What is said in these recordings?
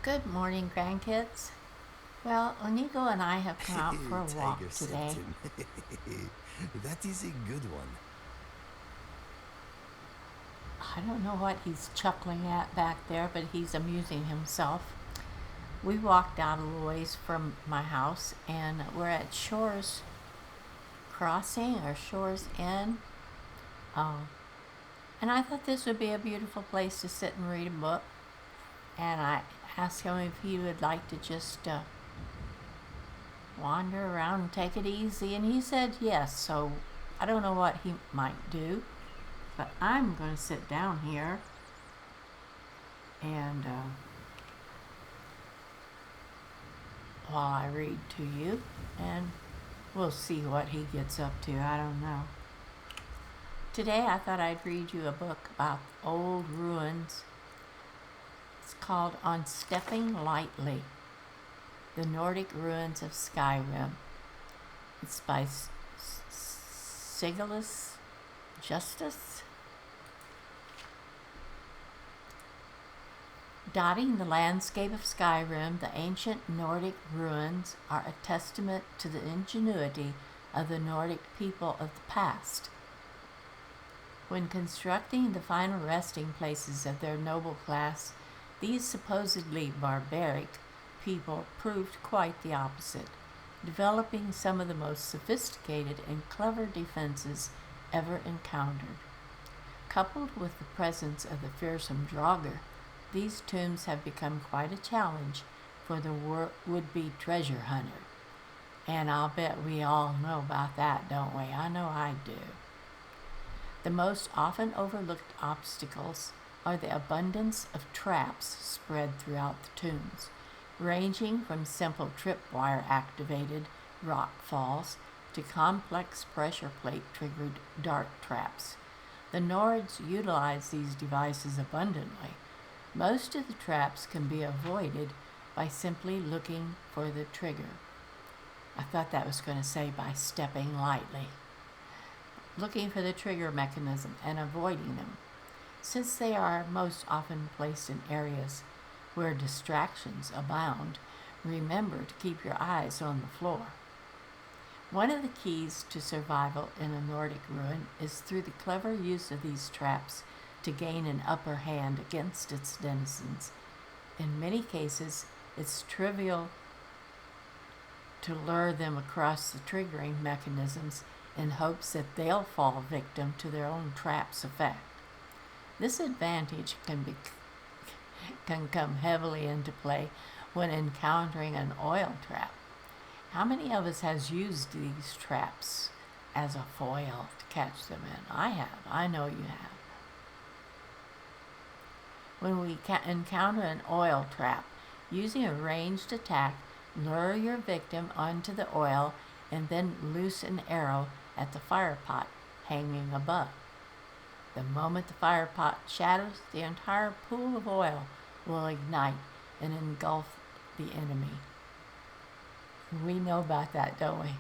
Good morning, grandkids. Well, Inigo and I have come out for a walk Tiger today. Septim. That is a good one. I don't know what he's chuckling at back there, but he's amusing himself. We walked out a little ways from my house and we're at Shores Crossing or Shores Inn. Uh, and I thought this would be a beautiful place to sit and read a book. And I asked him if he would like to just wander around and take it easy. And he said yes. So I don't know what he might do. But I'm going to sit down here and while I read to you, and we'll see what he gets up to. I don't know. Today I thought I'd read you a book about old ruins. It's called On Stepping Lightly, The Nordic Ruins of Skyrim. It's by Sigilis Justice. Dotting the landscape of Skyrim, the ancient Nordic ruins are a testament to the ingenuity of the Nordic people of the past. When constructing the final resting places of their noble class, these supposedly barbaric people proved quite the opposite, developing some of the most sophisticated and clever defenses ever encountered. Coupled with the presence of the fearsome Draugr, these tombs have become quite a challenge for the would-be treasure hunter. And I'll bet we all know about that, don't we? I know I do. The most often overlooked obstacles are the abundance of traps spread throughout the tombs, ranging from simple tripwire activated rock falls to complex pressure plate triggered dart traps. The Nords utilize these devices abundantly. Most of the traps can be avoided by simply looking for the trigger. I thought that was going to say by stepping lightly. Looking for the trigger mechanism and avoiding them, since they are most often placed in areas where distractions abound. Remember to keep your eyes on the floor. One of the keys to survival in a Nordic ruin is through the clever use of these traps to gain an upper hand against its denizens. In many cases, it's trivial to lure them across the triggering mechanisms in hopes that they'll fall victim to their own trap's effect. This advantage can come heavily into play when encountering an oil trap. How many of us has used these traps as a foil to catch them in? I have. I know you have. When we encounter an oil trap, using a ranged attack, lure your victim onto the oil and then loose an arrow at the fire pot hanging above. The moment the fire pot shatters, the entire pool of oil will ignite and engulf the enemy. We know about that, don't we?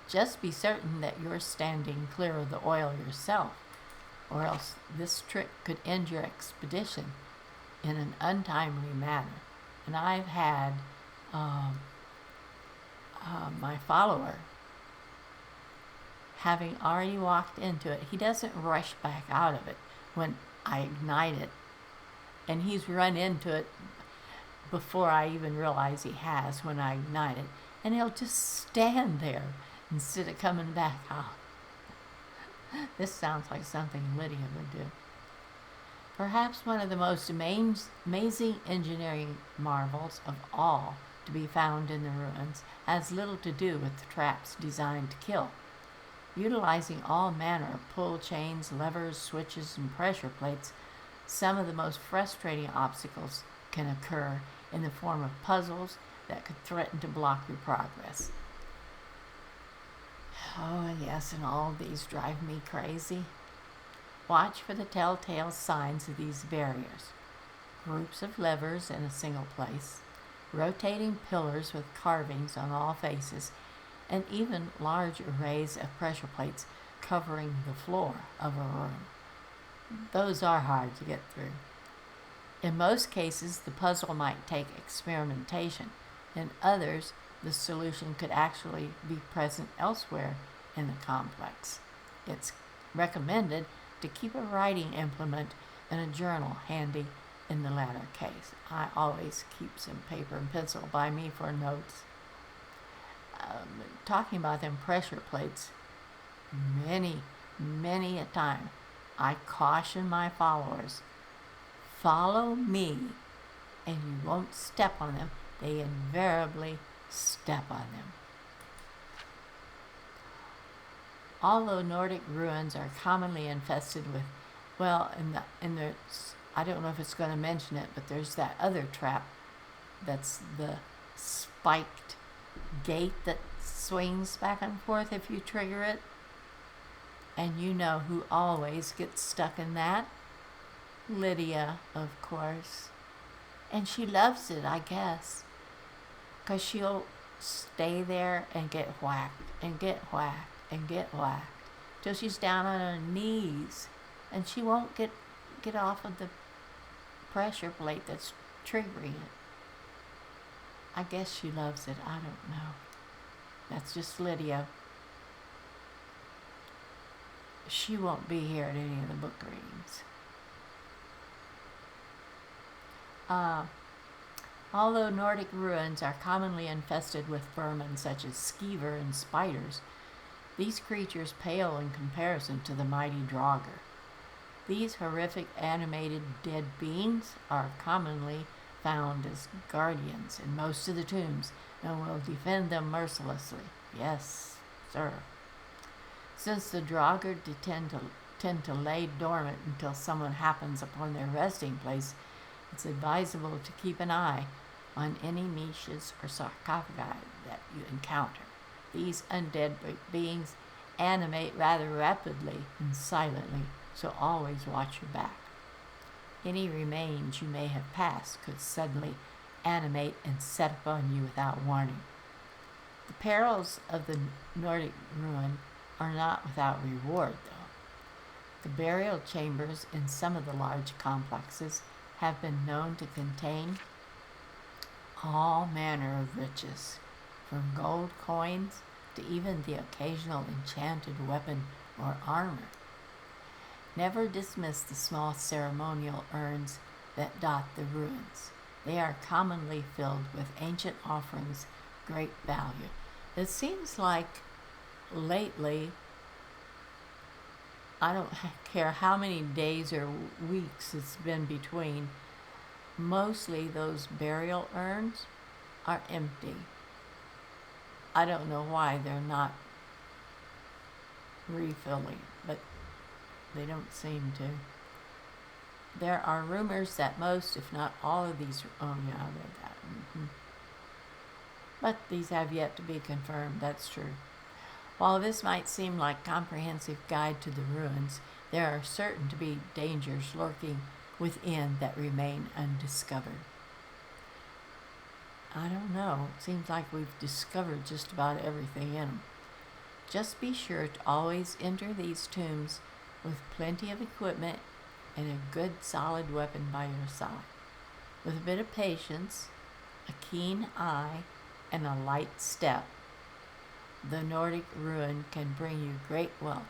Just be certain that you're standing clear of the oil yourself, or else this trick could end your expedition in an untimely manner. And I've had my follower, having already walked into it, he doesn't rush back out of it when I ignite it. And he's run into it before I even realize he has when I ignite it. And he'll just stand there instead of coming back out. This sounds like something Lydia would do. Perhaps one of the most amazing engineering marvels of all to be found in the ruins has little to do with the traps designed to kill. Utilizing all manner of pull chains, levers, switches, and pressure plates, some of the most frustrating obstacles can occur in the form of puzzles that could threaten to block your progress. Oh, yes, and all of these drive me crazy. Watch for the telltale signs of these barriers. Groups of levers in a single place, rotating pillars with carvings on all faces, and even large arrays of pressure plates covering the floor of a room. Those are hard to get through. In most cases, the puzzle might take experimentation. In others, the solution could actually be present elsewhere in the complex. It's recommended to keep a writing implement and a journal handy in the latter case. I always keep some paper and pencil by me for notes. Talking about them pressure plates, many a time, I caution my followers, follow me and you won't step on them. They invariably step on them. Although Nordic ruins are commonly infested with, well, in the I don't know if it's going to mention it, but there's that other trap that's the spiked gate that swings back and forth if you trigger it. And you know who always gets stuck in that? Lydia, of course. And she loves it, I guess, because she'll stay there and get whacked and get whacked and get whacked till she's down on her knees, and she won't get off of the pressure plate that's triggering it. I guess she loves it. I don't know. That's just Lydia. She won't be here at any of the book readings. Although Nordic ruins are commonly infested with vermin such as skeever and spiders, these creatures pale in comparison to the mighty Draugr. These horrific animated dead beings are commonly found as guardians in most of the tombs and will defend them mercilessly. Yes, sir. Since the Draugr tend to lay dormant until someone happens upon their resting place, it's advisable to keep an eye on any niches or sarcophagi that you encounter. These undead beings animate rather rapidly and silently, so always watch your back. Any remains you may have passed could suddenly animate and set upon you without warning. The perils of the Nordic ruin are not without reward, though. The burial chambers in some of the large complexes have been known to contain all manner of riches, from gold coins to even the occasional enchanted weapon or armor. Never dismiss the small ceremonial urns that dot the ruins. They are commonly filled with ancient offerings of great value. It seems like lately, I don't care how many days or weeks it's been between, mostly those burial urns are empty. I don't know why they're not refilling, but they don't seem to. There are rumors that most, if not all of these, oh yeah, I read that. But these have yet to be confirmed, that's true. While this might seem like a comprehensive guide to the ruins, there are certain to be dangers lurking within that remain undiscovered. I don't know. It seems like we've discovered just about everything in them. Just be sure to always enter these tombs with plenty of equipment and a good solid weapon by your side. With a bit of patience, a keen eye, and a light step, the Nordic ruin can bring you great wealth.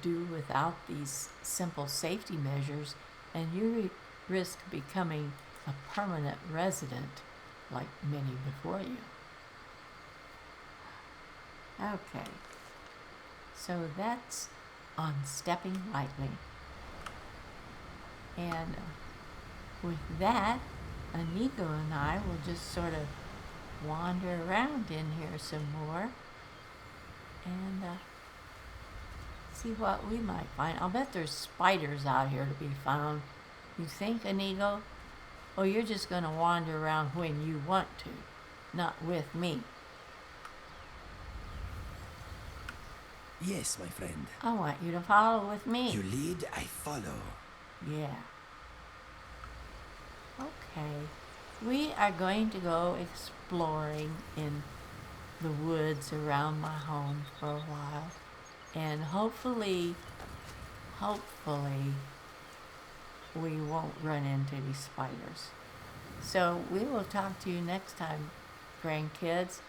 Do without these simple safety measures, and you risk becoming a permanent resident like many before you. Okay, so that's on stepping lightly. And with that, Inigo and I will just sort of wander around in here some more and see what we might find. I'll bet there's spiders out here to be found. You think, Inigo? Oh, you're just going to wander around when you want to, not with me. Yes, my friend. I want you to follow with me. You lead, I follow. Yeah. Okay. We are going to go exploring in the woods around my home for a while. And hopefully, we won't run into these spiders. So we will talk to you next time, grandkids.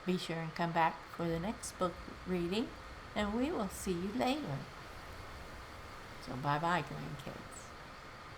Be sure and come back for the next book reading, and we will see you later. So bye-bye, grandkids.